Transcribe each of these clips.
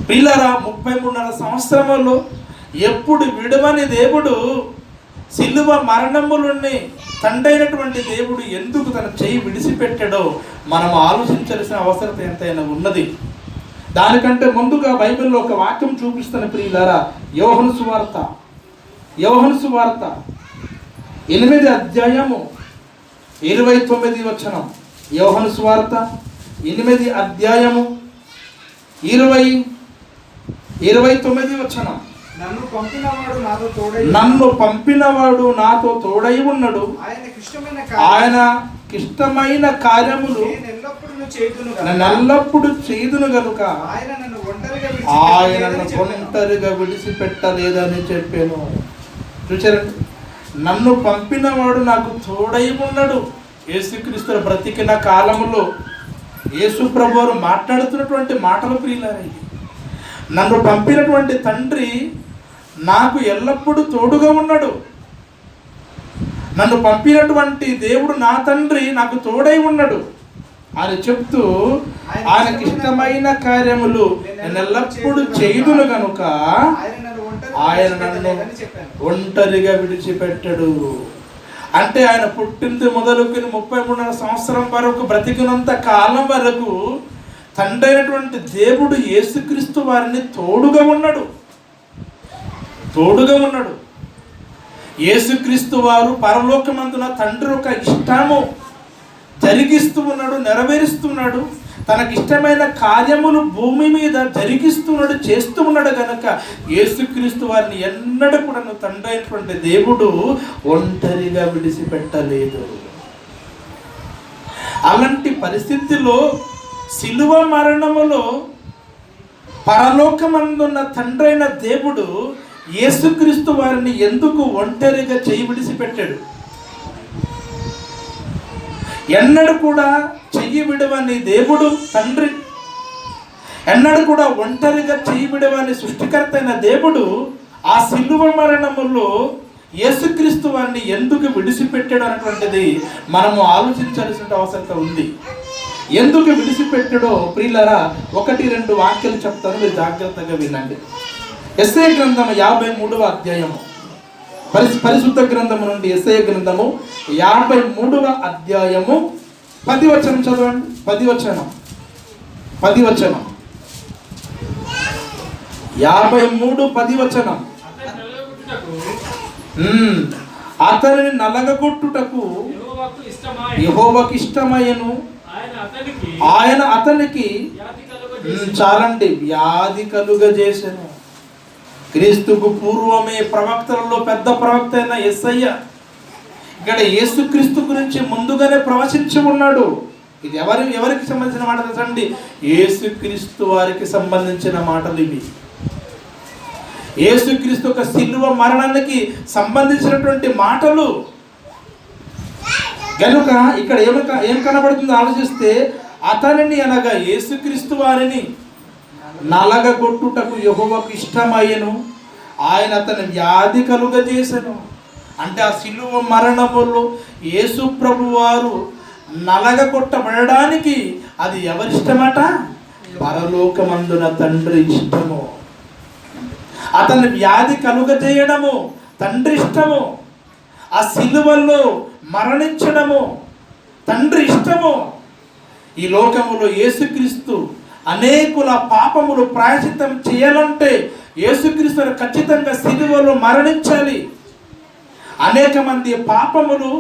పిల్లరా 33.5 సంవత్సరములు ఎప్పుడు విడవని దేవుడు సిలువ మరణములని తండ్రైనటువంటి దేవుడు ఎందుకు తన చేయి విడిచిపెట్టాడో మనం ఆలోచించాల్సిన అవసరం ఎంతైనా ఉన్నది. దానికంటే ముందుగా బైబిల్లో ఒక వాక్యం చూపిస్తాను ప్రియులారా. యోహాను సువార్త 8 అధ్యాయము 29 వచనం. యోహాను సువార్త 8 అధ్యాయము 29 వచనం. నన్ను పంపినవాడు నాతో తోడై ఉన్నాడు, ఆయనకిష్టమైన కార్యములు నన్నెల్లప్పుడు చేయుదును గనుక ఆయన నన్ను ఒంటరిగా విడిచిపెట్టలేదని చెప్పాను. చూచారండి, నన్ను పంపినవాడు నాకు తోడై ఉన్నాడు. యేసుక్రీస్తు బ్రతికిన కాలములో యేసు ప్రభువారు మాట్లాడుతున్నటువంటి మాటలు ప్రియులారా. నన్ను పంపినటువంటి తండ్రి నాకు ఎల్లప్పుడూ తోడుగా ఉన్నాడు. నన్ను పంపినటువంటి దేవుడు నా తండ్రి నాకు తోడై ఉన్నాడు అని చెప్తూ ఆయనకి ఇష్టమైన కార్యములు నేను ఎల్లప్పుడూ చేయుదును కనుక ఆయన నన్ను ఒంటరిగా విడిచిపెట్టడు. అంటే ఆయన పుట్టింది మొదలుకొని 33 సంవత్సరం వరకు బ్రతికినంత కాలం వరకు తండ్రి అయినటువంటి దేవుడు యేసుక్రీస్తు వారిని తోడుగా ఉన్నాడు. యేసుక్రీస్తు వారు పరలోకమందున తండ్రి ఒక ఇష్టము జరిగిస్తూ ఉన్నాడు, నెరవేరుస్తున్నాడు. తనకిష్టమైన కార్యములు భూమి మీద జరిగిస్తున్నాడు, చేస్తూ ఉన్నాడు కనుక యేసుక్రీస్తు వారిని ఎన్నడూ కూడా తండ్రి అయినటువంటి దేవుడు ఒంటరిగా విడిచిపెట్టలేదు. అలాంటి పరిస్థితిలో సిలువ మరణములో పరలోకమందున్న తండ్రి అయిన దేవుడు యేసుక్రీస్తు వారిని ఎందుకు ఒంటరిగా చేయి విడిచిపెట్టాడు? ఎన్నడూ కూడా చెయ్యి విడవని దేవుడు తండ్రి, ఎన్నడూ కూడా ఒంటరిగా చెయ్యి విడవని సృష్టికర్త అయిన దేవుడు ఆ సిలువ మరణములో యేసుక్రీస్తు వారిని ఎందుకు విడిచిపెట్టాడు అన్నటువంటిది మనము ఆలోచించాల్సిన అవసరం ఉంది. ఎందుకు విడిచిపెట్టాడో ప్రియులారా 1-2 వాక్యాలు చెప్తాను, మీరు జాగ్రత్తగా వినండి. యెషయా గ్రంథము 53వ అధ్యాయము, పరిశుద్ధ గ్రంథము నుండి యెషయా గ్రంథము 53వ అధ్యాయము 10 వచనం చదవండి. 10 వచనం 53:10 వచనం. అతనిని నలగగొట్టుటకు యెహోవాకు ఇష్టమయ్యను, ఆయన అతనికి చాలండి వ్యాధి కలుగజేసెను. క్రీస్తుకు పూర్వమే ప్రవక్తలలో పెద్ద ప్రవక్త అయిన యేసయ్య ఇక్కడ యేసుక్రీస్తు గురించి ముందుగానే ప్రవచించి ఉన్నాడు. ఇది ఎవరికి సంబంధించిన మాట తెలుసండి? యేసుక్రీస్తు వారికి సంబంధించిన మాటలు ఇవి. యేసుక్రీస్తు ఒక సిలువ మరణానికి సంబంధించినటువంటి మాటలు కనుక ఇక్కడ ఏం కనబడుతుందో ఆలోచిస్తే, అతనిని అనగా యేసుక్రీస్తు వారిని నలగగొట్టుటకు యెహోవాకు ఇష్టమయ్యను, ఆయన అతని వ్యాధి కలుగజేసెను. అంటే ఆ సిలువ మరణములో యేసు ప్రభు వారు నలగగొట్టబడడానికి అది ఎవరిష్టమట? పరలోకమందున తండ్రి ఇష్టము. అతని వ్యాధి కలుగజేయడము తండ్రి ఇష్టము. ఆ సిలువలో మరణించడము తండ్రి ఇష్టము. ఈ లోకములో యేసుక్రీస్తు అనేకుల పాపములు ప్రాయశ్చిత్తం చేయాలంటే యేసుక్రీస్తు ఖచ్చితంగా సిలువలో మరణించాలి. అనేక మంది పాపములు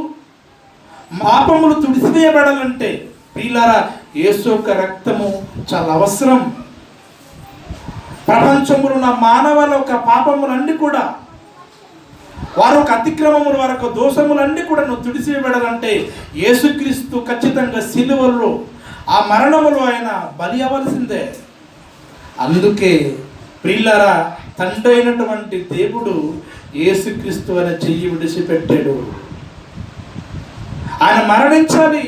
తుడిసివేయబడాలంటే ప్రియులారా యేసు యొక్క రక్తము చాలా అవసరం. ప్రపంచంలో ఉన్న మానవుల యొక్క పాపములన్నీ కూడా, వారి యొక్క అతిక్రమములు, వారి యొక్క దోషములన్నీ కూడా తుడిసివేయబడాలంటే యేసుక్రీస్తు ఖచ్చితంగా సిలువలో ఆ మరణములో ఆయన బలి అవ్వాల్సిందే. అందుకే ప్రియులారా తండ్రి అయినటువంటి దేవుడు యేసుక్రీస్తు అనే చెయ్యి విడిచిపెట్టాడు. ఆయన మరణించాలి,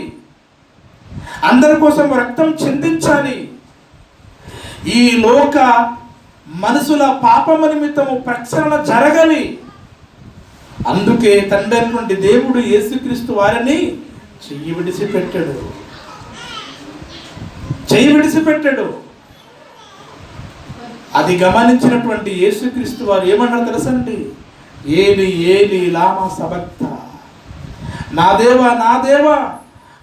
అందరి కోసం రక్తం చిందించాలి, ఈ లోక మనుషుల పాపము నిమిత్తము ప్రక్షాళన జరగాలి. అందుకే తండ్రి అయినటువంటి దేవుడు యేసుక్రీస్తు వారిని చెయ్యి విడిచిపెట్టాడు. అది గమనించినటువంటి యేసుక్రీస్తు వారు ఏమన్నారు తెలుసండి? ఏలి ఏలి లామా సబక్త, నా దేవా నా దేవా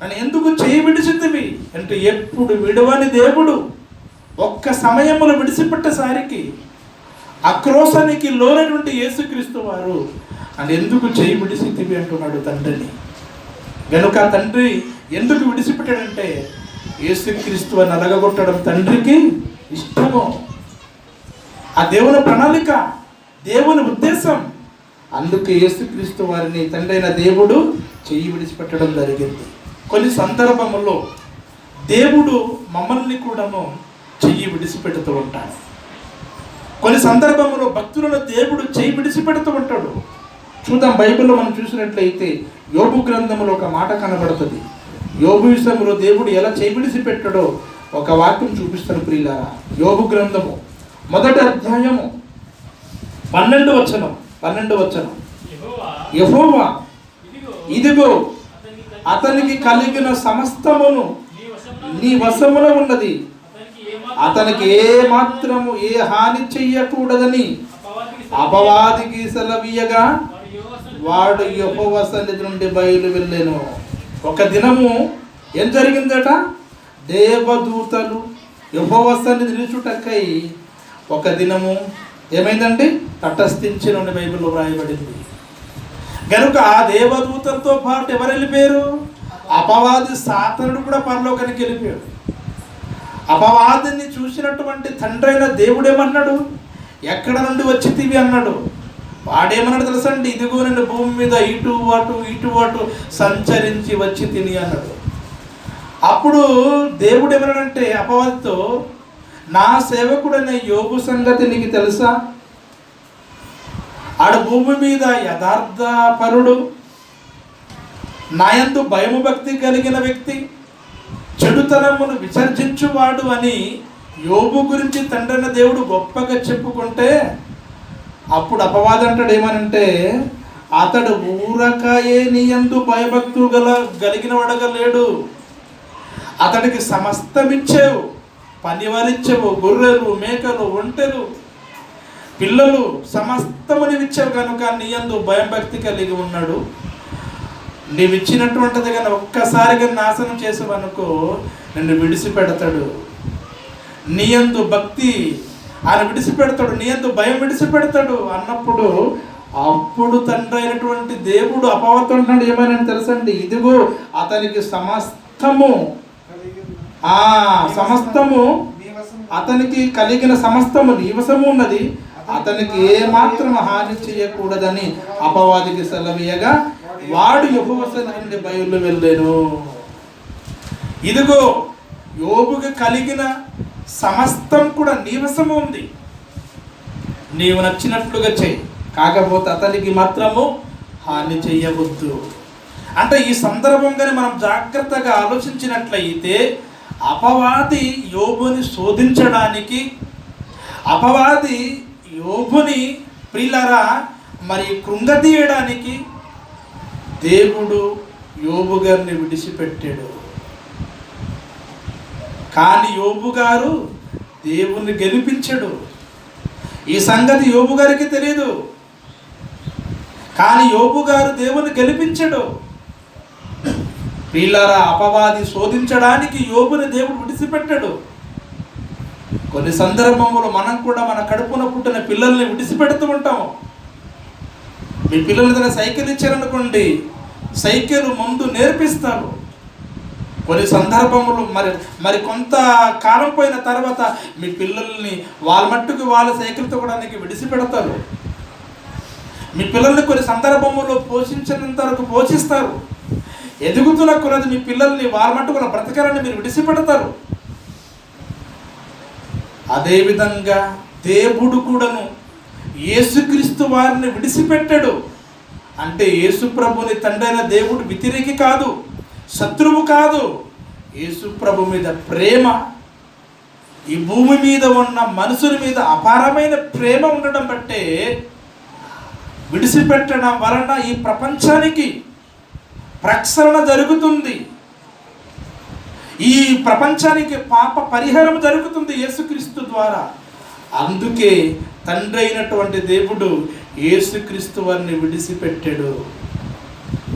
అని ఎందుకు చేయి విడిచితివి అంటే, ఎప్పుడు విడవని దేవుడు ఒక్క సమయంలో విడిచిపెట్టేసరికి ఆక్రోశానికి లోనటువంటి యేసుక్రీస్తు వారు అని ఎందుకు చేయి విడిచితివి అంటున్నాడు తండ్రిని. గనుక తండ్రి ఎందుకు విడిచిపెట్టాడంటే, యేసుక్రీస్తు అని నలగగొట్టడం తండ్రికి ఇష్టము. ఆ దేవుని ప్రణాళిక, దేవుని ఉద్దేశం. అందుకే యేసుక్రీస్తు వారిని తండ్రి అయిన దేవుడు చెయ్యి విడిచిపెట్టడం జరిగింది. కొన్ని సందర్భముల్లో దేవుడు మమ్మల్ని కూడాను చెయ్యి విడిచిపెడుతూ ఉంటాడు. కొన్ని సందర్భంలో భక్తులను దేవుడు చెయ్యి విడిచిపెడుతూ ఉంటాడు. చూద్దాం, బైబిల్లో మనం చూసినట్లయితే యోబు గ్రంథంలో ఒక మాట కనబడుతుంది. యోబు విషయంలో దేవుడు ఎలా చెయ్యి విడిచిపెట్టాడో ఒక వాక్యం చూపిస్తాను ప్రియులారా. యోబు గ్రంథము 1వ అధ్యాయము 12వ వచనం. యెహోవా ఇదిగో అతనికి కలిగిన సమస్తమును నీ వశములో ఉన్నది, అతనికి ఏ మాత్రము ఏ హాని చెయ్యకూడదని అపవాదికి సెలవీయగా వాడు యెహోవా సన్నిధి నుండి బయలు వెళ్ళెను. ఒక దినము ఏం జరిగిందట? దేవదూతలు యెహోవా సన్నిధి నిలుచుటకై ఒక దినము ఏమైందండి? తటస్థించిన బైబిల్లో వ్రాయబడింది. కనుక ఆ దేవదూతలతో పాటు ఎవరు వెళ్ళిపోయారు? అపవాది సాతానుడు కూడా పరలోకానికి వెళ్ళిపోయాడు. అపవాదిని చూసినటువంటి తండ్రి అయిన దేవుడు ఏమన్నాడు? ఎక్కడ నుండి వచ్చితివి అన్నాడు. వాడేమన్నాడు తెలుసండి? ఇదిగో నేను భూమి మీద ఇటు అటు సంచరించి వచ్చి తిని అన్నాడు. అప్పుడు దేవుడు ఏమన్నాడంటే అపవాదితో, నా సేవకుడైన యోబు సంగతి నీకు తెలుసా? ఆడు భూమి మీద యథార్థపరుడు, నాయందు భయము భక్తి కలిగిన వ్యక్తి, చెడుతనమును విసర్జించువాడు అని యోబు గురించి తండ్రిన దేవుడు గొప్పగా చెప్పుకుంటే, అప్పుడు అపవాది అంటాడు ఏమనంటే, అతడు ఊరకాయే నీయందు భయభక్తులు కలిగిన వాడగా లేడు, అతడికి సమస్తమిచ్చావు, పనివారిచ్చావు, గొర్రెలు మేకలు ఒంటెలు పిల్లలు సమస్తము నీవిచ్చావు కనుక నీయందు భయం భక్తి కలిగి ఉన్నాడు. నీవిచ్చినటువంటిది కానీ ఒక్కసారిగా నాశనం చేసావనుకో నిన్ను విడిచిపెడతాడు. నీయందు భక్తి ఆయన విడిచిపెడతాడు, నీయందు భయం విడిచిపెడతాడు అన్నప్పుడు అప్పుడు తండ్రి అయినటువంటి దేవుడు అపవాదితో అంటున్నాడు ఏమైనా తెలుసండి? ఇదిగో అతనికి సమస్తము అతనికి కలిగిన సమస్తము నీ వశము ఉన్నది, అతనికి ఏ మాత్రం హాని చేయకూడదని అపవాదికి సెలవీయగా వాడు యెహోవా సన్నిధి నుండి బయలు వెళ్ళెను. ఇదిగో యోబుకి కలిగిన సమస్తం కూడా నీ వశము ఉంది, నీవు నచ్చినట్లుగా చెయ్యి, కాకపోతే అతనికి మాత్రము హాని చెయ్యవద్దు. అంటే ఈ సందర్భంగానే మనం జాగ్రత్తగా ఆలోచించినట్లయితే అపవాది యోబుని శోధించడానికి, అపవాది యోబుని ప్రియులారా మరి కృంగదీయడానికి దేవుడు యోబు గారిని విడిచిపెట్టాడు. కానీ యోబు గారు దేవుణ్ణి గెలిపించాడు. ఈ సంగతి యోబు గారికి తెలియదు, కానీ యోబు గారు దేవుని గెలిపించాడు. ప్రియులారా అపవాది శోధించడానికి యోబుని దేవుడు విడిచిపెట్టాడు. కొన్ని సందర్భంలో మనం కూడా మన కడుపున పుట్టిన పిల్లల్ని విడిచిపెడుతూ ఉంటాము. మీ పిల్లలు ఏదైనా సైకిల్ ఇచ్చారనుకోండి, సైకిల్ ముందు నేర్పిస్తారు. కొన్ని సందర్భంలో మరి కొంత కాలం పోయిన తర్వాత మీ పిల్లల్ని వాళ్ళ మట్టుకు వాళ్ళ సైకిల్ తొక్కడానికి విడిచిపెడతారు. మీ పిల్లల్ని కొన్ని సందర్భంలో పోషించినంత వరకు పోషిస్తారు. ఎదుగుతున్న కొలది మీ పిల్లల్ని వాళ్ళ మట్టుకు వాళ్ళ బ్రతకాలని మీరు విడిచిపెడతారు. అదేవిధంగా దేవుడు కూడాను యేసుక్రీస్తు వారిని విడిచిపెట్టాడు. అంటే యేసు ప్రభుని తండ్రి అయిన దేవుడు వ్యతిరేకి కాదు, శత్రువు కాదు. యేసు ప్రభు మీద ప్రేమ, ఈ భూమి మీద ఉన్న మనుషుల మీద అపారమైన ప్రేమ ఉండడం బట్టే విడిచిపెట్టడం వలన ఈ ప్రపంచానికి ప్రక్షాళన జరుగుతుంది. ఈ ప్రపంచానికి పాప పరిహారం జరుగుతుంది యేసుక్రీస్తు ద్వారా. అందుకే తండ్రి అయినటువంటి దేవుడు యేసుక్రీస్తు వారిని విడిచిపెట్టాడు.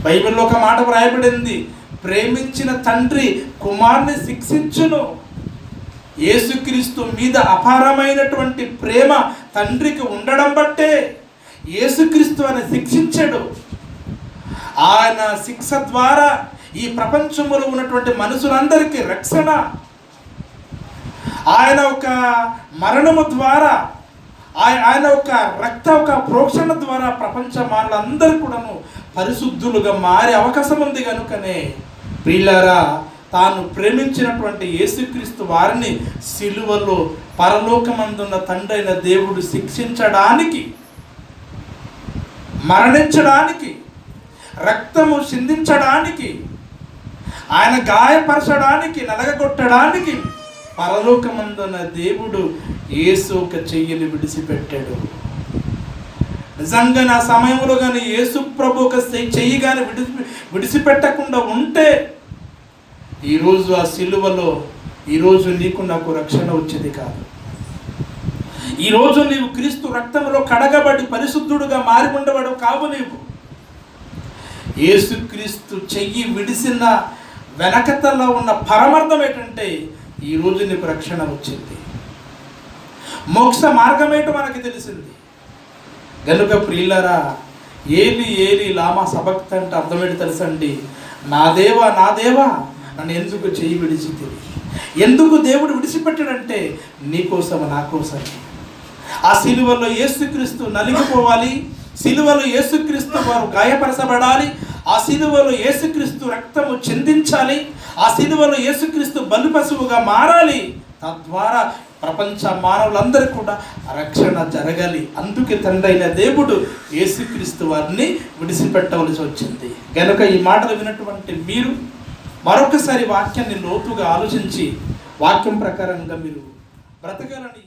బైబిల్లో ఒక మాట వ్రాయబడింది, ప్రేమించిన తండ్రి కుమారుని శిక్షించును. యేసుక్రీస్తు మీద అపారమైనటువంటి ప్రేమ తండ్రికి ఉండడం బట్టే యేసుక్రీస్తు అని శిక్షించాడు. ఆయన శిక్ష ద్వారా ఈ ప్రపంచంలో ఉన్నటువంటి మనుషులందరికీ రక్షణ, ఆయన ఒక మరణము ద్వారా, ఆయన ఒక ఒక ప్రోక్షణ ద్వారా ప్రపంచ మానవులందరూ కూడాను పరిశుద్ధులుగా మారే అవకాశం ఉంది. కనుకనే ప్రియులారా, తాను ప్రేమించినటువంటి యేసుక్రీస్తు వారిని సిలువలో పరలోకమందున్న తండ్రి అయిన దేవుడు శిక్షించడానికి, మరణించడానికి, రక్తము చిందించడానికి, ఆయన గాయపరచడానికి, నలగగొట్టడానికి పరలోకమందున్న దేవుడు యేసు ఒక చెయ్యిని విడిచిపెట్టాడు. నిజంగా నా సమయంలో కానీ యేసు ప్రభు ఒక చెయ్యి కానీ విడిచిపెట్టకుండా ఉంటే ఈరోజు ఆ సిలువలో ఈరోజు నీకు నాకు రక్షణ వచ్చేది కాదు. ఈరోజు నీవు క్రీస్తు రక్తంలో కడగబడి పరిశుద్ధుడుగా మారి ఉండబడు కావు. నీవు యేసుక్రీస్తు చెయ్యి విడిసిన వెనకతలో ఉన్న పరమార్థం ఏంటంటే ఈరోజు నీకు రక్షణ వచ్చింది, మోక్ష మార్గం ఏంటో మనకి తెలిసింది. గనుక ప్రియులారా, ఏలి ఏలి లామా సబక్త అంటే అర్థం ఏంటి తెలుసండి? నా దేవా నా దేవా నన్ను ఎందుకు చెయ్యి విడిచితివి? ఎందుకు దేవుడు విడిచిపెట్టాడంటే నీకోసం నా కోసం. ఆ సిలువలో యేసుక్రీస్తు నలిగిపోవాలి, సిలువలో యేసుక్రీస్తు వారు గాయపరచబడాలి, ఆ సిలువలో యేసుక్రీస్తు రక్తము చిందించాలి, ఆ సిలువలో యేసుక్రీస్తు బలి పశువుగా మారాలి. తద్వారా ప్రపంచ మానవులందరూ కూడా రక్షణ జరగాలి. అందుకే తండ్రి అయిన దేవుడు యేసుక్రీస్తు వారిని విడిచిపెట్టవలసి వచ్చింది. కనుక ఈ మాటలు విన్నటువంటి మీరు మరొకసారి వాక్యాన్ని లోతుగా ఆలోచించి వాక్యం ప్రకారంగా మీరు బ్రతకాలని